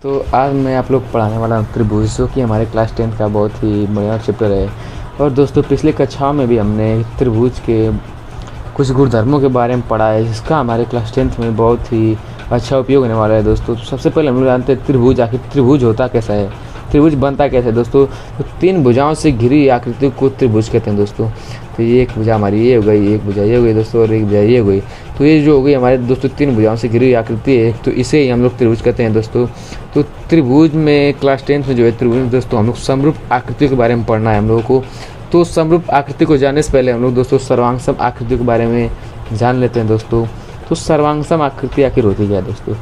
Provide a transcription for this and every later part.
तो आज मैं आप लोग पढ़ाने वाला हूँ त्रिभुज, जो कि हमारे क्लास 10 का बहुत ही बढ़िया चैप्टर है। और दोस्तों पिछले कक्षाओं में भी हमने त्रिभुज के कुछ गुणधर्मों के बारे में पढ़ा है, जिसका हमारे क्लास 10 में बहुत ही अच्छा उपयोग होने वाला है। दोस्तों सबसे पहले हम लोग जानते हैं त्रिभुज, आखिर त्रिभुज होता कैसा है, त्रिभुज बनता कैसे है। दोस्तों तो तीन भुजाओं से घिरी आकृति को त्रिभुज कहते हैं दोस्तों। तो ये एक भुजा हमारी ये हो गई, एक भुजा ये हो गई दोस्तों, और एक भुजा ये हो गई। तो ये जो हो गई हमारे दोस्तों तीन भुजाओं से घिरी हुई आकृति है, तो इसे ही हम लोग त्रिभुज कहते हैं दोस्तों। तो त्रिभुज में क्लास 10 में जो है त्रिभुज में दोस्तों हम लोग समरूप आकृति के बारे में पढ़ना है हम लोगों को। तो समरूप आकृति को जानने से पहले हम लोग दोस्तों सर्वांगसम आकृति के बारे में जान लेते हैं दोस्तों। तो सर्वांगसम आकृति आखिर होती क्या है दोस्तों?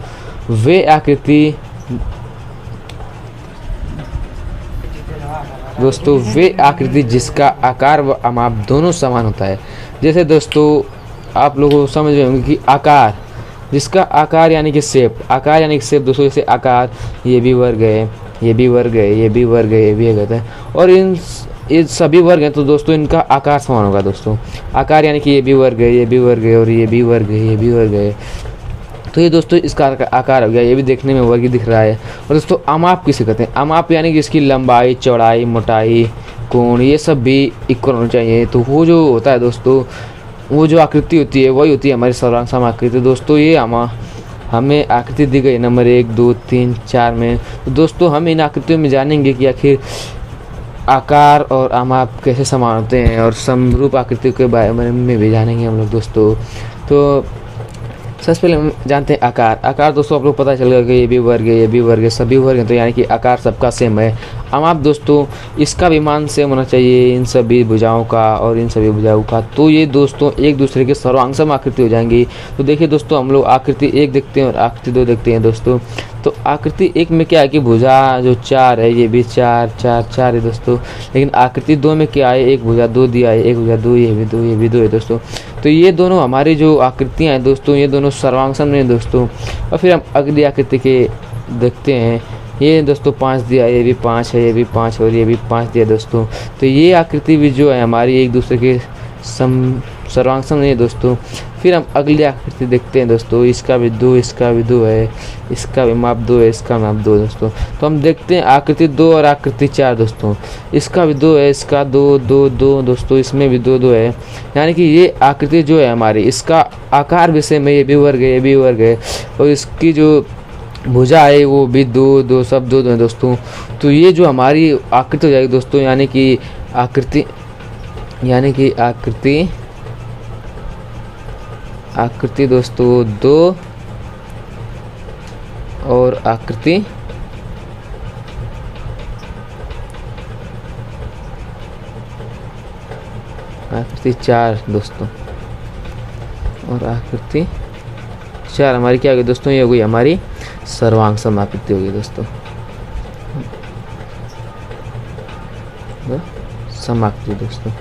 वे आकृति दोस्तों वे आकृति जिसका आकार व माप दोनों समान होता है। जैसे दोस्तों आप लोगों को समझ रहे होंगे कि आकार, जिसका आकार यानी कि शेप, आकार यानी कि शेप दोस्तों। जैसे आकार ये भी वर्ग है, ये भी वर्ग है, ये भी वर्ग है, ये भी कहते हैं, और ये सभी वर्ग हैं तो दोस्तों इनका आकार समान होगा दोस्तों। आकार यानी कि ये भी वर्ग है, ये भी वर्ग है, और ये भी वर्ग है, ये भी वर्ग है। तो ये दोस्तों इसका आकार हो गया, ये भी देखने में वर्ग ही दिख रहा है। और दोस्तों अमाप किसे कहते हैं? अमाप यानी कि इसकी लंबाई, चौड़ाई, मोटाई, कोण ये सब भी इक्वल होना चाहिए। तो वो जो होता है दोस्तों, वो जो आकृति होती है वही होती है हमारी सर्वांगसम आकृति दोस्तों। ये हमें आकृति दी गई नंबर 1, 2, 3, 4 में। तो दोस्तों हम इन आकृतियों में जानेंगे कि आखिर आकार और अमाप कैसे समान होते हैं, और समरूप आकृति के बारे में भी जानेंगे हम लोग दोस्तों। तो सबसे पहले हम जानते हैं आकार। आकार दोस्तों आप लोग पता चल गया कि ये भी वर्ग है, ये भी वर्ग है, सभी वर्ग हैं, तो यानी कि आकार सबका सेम है। अमाप दोस्तों इसका भी मान सेम होना चाहिए इन सभी भुजाओं का और इन सभी भुजाओं का। तो ये दोस्तों एक दूसरे के सर्वांगसम आकृति हो जाएंगी। तो देखिए दोस्तों हम लोग आकृति 1 देखते हैं और आकृति 2 देखते हैं दोस्तों। तो आकृति 1 में क्या है कि भुजा जो 4 है ये भी 4, 4, 4 है दोस्तों। लेकिन आकृति 2 में क्या है, एक भुजा 2 दिया है, एक भुजा 2, ये भी 2, ये भी 2 है दोस्तों। तो ये दोनों हमारी जो आकृतियाँ हैं दोस्तों, ये दोनों सर्वांगसम में दोस्तों। और फिर हम अगली आकृति के देखते हैं। ये दोस्तों 5 दिया है, ये भी 5 है, ये भी 5 और ये भी 5 दिया दोस्तों। तो ये आकृति भी जो है हमारी एक दूसरे के सर्वांगसम नहीं है दोस्तों। फिर हम अगली आकृति देखते हैं दोस्तों। इसका भी 2, इसका भी 2 है, इसका भी माप 2 है, इसका माप 2 दोस्तों। तो हम देखते हैं आकृति 2 और आकृति 4 दोस्तों। इसका भी 2 है, इसका 2, 2, 2 दोस्तों, इसमें भी 2, 2 है। यानी कि ये आकृति जो है हमारी, इसका आकार भी सेम है, ये भी वर्ग है, ये भी वर्ग है, और इसकी जो भुजा है वो भी 2, 2 सब 2, 2 है दोस्तों। तो ये जो हमारी आकृति हो जाएगी दोस्तों, यानी कि आकृति दोस्तों 2 और आकृति आकृति 4 दोस्तों, और आकृति 4 हमारी क्या होगी दोस्तों? ये हो गई हमारी सर्वांगसम आकृति होगी दोस्तों, समाकृति दोस्तों।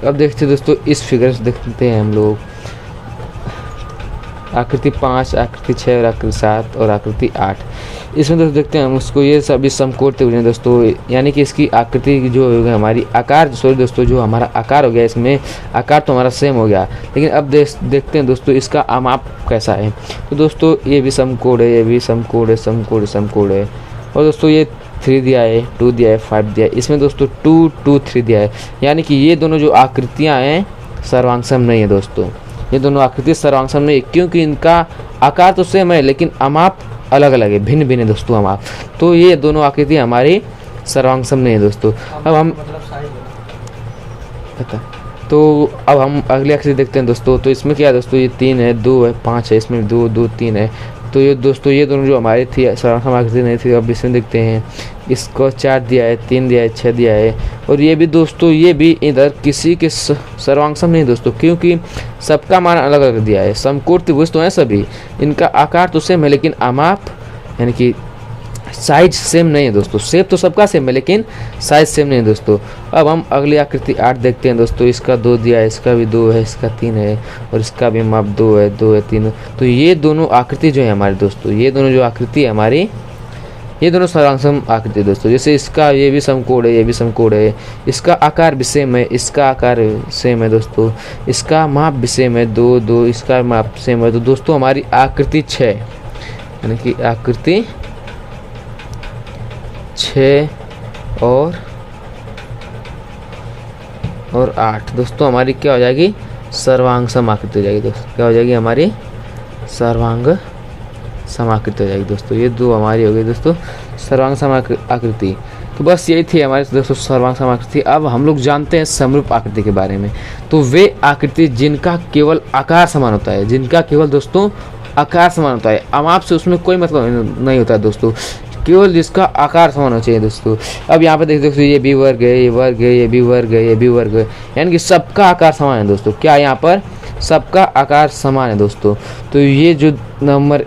अब देखते हैं दोस्तों इस फिगर से देखते हैं हम लोग आकृति 5, आकृति 6 और आकृति 7 और आकृति 8। इसमें दोस्तों देखते हैं हम उसको, ये सभी समकोण त्रिभुज हैं दोस्तों। यानी कि इसकी आकृति जो हो गया हमारी आकार, सॉरी दोस्तों, जो हमारा आकार हो गया, इसमें आकार तो हमारा सेम हो गया। लेकिन अब देखते हैं दोस्तों इसका अमाप कैसा है। तो दोस्तों ये भी समकोण है, ये भी समकोण है, समकोण समकोण है। और दोस्तों ये 3 दिया है, 2 दिया है, 5 दिया है। इसमें दोस्तों 2, 2, 3 दिया है। यानी कि ये दोनों जो आकृतियाँ हैं सर्वांगसम नहीं है दोस्तों। ये दोनों आकृति सर्वांगसम नहीं है, क्योंकि इनका आकार तो सेम है लेकिन अमाप अलग अलग है, भिन्न भिन्न है दोस्तों अमाप। तो ये दोनों आकृति हमारी सर्वांगसम नहीं है दोस्तों। अब हम अगली आकृति देखते हैं दोस्तों। तो इसमें क्या है दोस्तों? ये 3 है, 2 है, 5 है, इसमें 2, 2, 3 है। तो ये दोस्तों ये दोनों जो हमारी थी सर्वांगसम आकृति नहीं थी, अब इसमें देखते हैं। इसको 4 दिया है, 3 दिया है, 6 दिया है, और ये भी दोस्तों ये भी इधर किसी के सर्वांगसम नहीं दोस्तों, क्योंकि सबका मान अलग अलग दिया है। समकोण त्रिभुज तो हैं सभी, इनका आकार तो सेम है लेकिन अमाप यानी कि साइज सेम नहीं है दोस्तों। शेप तो सबका सेम है लेकिन साइज सेम नहीं है दोस्तों। अब हम अगली आकृति 8 देखते हैं दोस्तों। इसका 2 दिया है, इसका भी 2 है, इसका 3 है, और इसका भी माप 2 है, 2 है, 3। तो ये दोनों आकृति जो है हमारे दोस्तों, ये दोनों जो आकृति है हमारी, ये दोनों सर्वांगसम आकृति दोस्तों। जैसे इसका ये भी समकोण है, ये भी समकोण है, इसका आकार भी सेम है, इसका आकार सेम है दोस्तों, इसका माप भी सेम है 2, 2, इसका माप सेम है। तो दोस्तों हमारी आकृति 6 यानी कि आकृति 6 और 8 दोस्तों हमारी क्या हो जाएगी, सर्वांग समाकृति हो जाएगी दोस्तों। क्या हो जाएगी हमारी, सर्वांग समाकृति हो जाएगी दोस्तों। ये दो हमारी हो गई दोस्तों सर्वांग समाकृति। तो बस यही थी हमारे दोस्तों सर्वांग समाकृति। अब हम लोग जानते हैं समरूप आकृति के बारे में। तो वे आकृति जिनका केवल आकार समान होता है, जिनका केवल दोस्तों आकार समान होता है, अमाप से उसमें कोई मतलब नहीं होता है दोस्तों, केवल जिसका आकार समान होना चाहिए दोस्तों। अब यहाँ पे देख दोस्तों ये भी वर्ग है, ये वर्ग है, ये भी वर्ग है, ये भी वर्ग है, यानी कि सबका आकार समान है दोस्तों। क्या यहाँ पर सबका आकार समान है दोस्तों। तो ये जो नंबर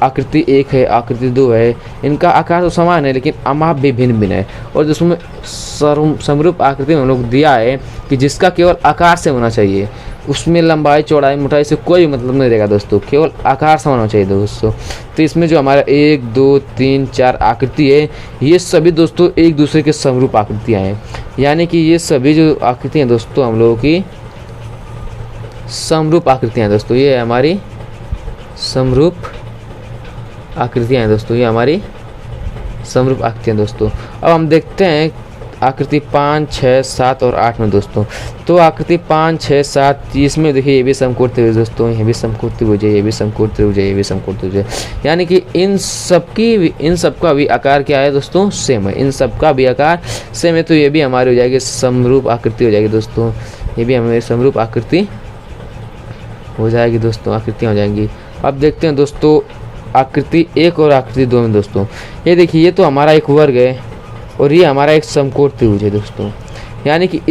आकृति 1 है, आकृति 2 है, इनका आकार तो समान है लेकिन अमाप भी भिन्न भिन्न है। और जिसमें समरूप आकृति में हम लोग दिया है कि जिसका केवल आकार से होना चाहिए, उसमें लंबाई चौड़ाई मोटाई से कोई मतलब नहीं रहेगा दोस्तों, केवल आकार समान होना चाहिए दोस्तों। तो इसमें जो हमारा 1 2 3 4 आकृति है, ये सभी दोस्तों एक दूसरे के समरूप आकृतियाँ हैं, यानी कि ये सभी जो आकृतियाँ दोस्तों हम लोगों की समरूप आकृतियाँ हैं दोस्तों। ये हमारी समरूप आकृतियाँ हैं दोस्तों, ये हमारी समरूप आकृतियाँ दोस्तों। अब हम देखते हैं आकृति 5 6 7 और 8 में दोस्तों। तो आकृति 5 6 7 इसमें देखिए ये भी समकोण त्रिभुज दोस्तों, ये भी समकोण त्रिभुज है, ये भी समकोण त्रिभुज है, ये भी समकोण त्रिभुज है, यानी कि इन सबका भी आकार क्या है दोस्तों, सेम है। इन सबका भी आकार सेम है। तो ये भी हमारी हो जाएगी समरूप आकृति हो जाएगी दोस्तों। ये भी हमारी समरूप आकृति हो जाएगी दोस्तों, आकृतियाँ हो जाएंगी। अब देखते हैं दोस्तों आकृति 1 और आकृति 2 में दोस्तों। ये देखिए ये तो हमारा एक वर्ग है और ये हमारा एक समकोण त्रिभुज है दोस्तों, यानी कि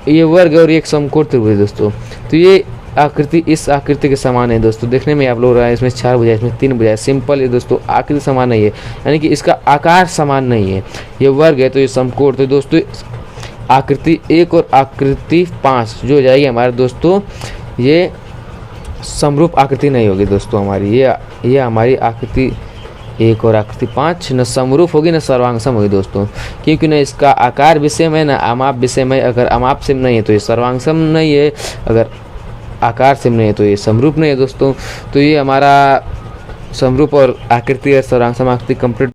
ये वर्ग है और ये एक समकोण त्रिभुज है दोस्तों। तो ये आकृति इस आकृति के समान है दोस्तों। देखने में आप लोग रहा है इसमें 4 भुजाएं, इसमें 3 भुजाएं, सिंपल है दोस्तों, आकृति समान नहीं है, यानी कि इसका आकार समान नहीं है। ये वर्ग है तो ये समकोण। तो दोस्तों आकृति 1 और आकृति 5 जो हो जाएगी हमारे दोस्तों, ये समरूप आकृति नहीं होगी दोस्तों हमारी। ये हमारी आकृति 1 और आकृति 5 न समरूप होगी न सर्वांगसम होगी दोस्तों, क्योंकि न इसका आकार भी सेम है न अमाप भी सेम है। अगर अमाप सेम नहीं है तो ये सर्वांगसम नहीं है, अगर आकार सेम नहीं है तो ये समरूप नहीं है दोस्तों। तो ये हमारा समरूप और आकृति और सर्वांगसम आकृति कंप्लीट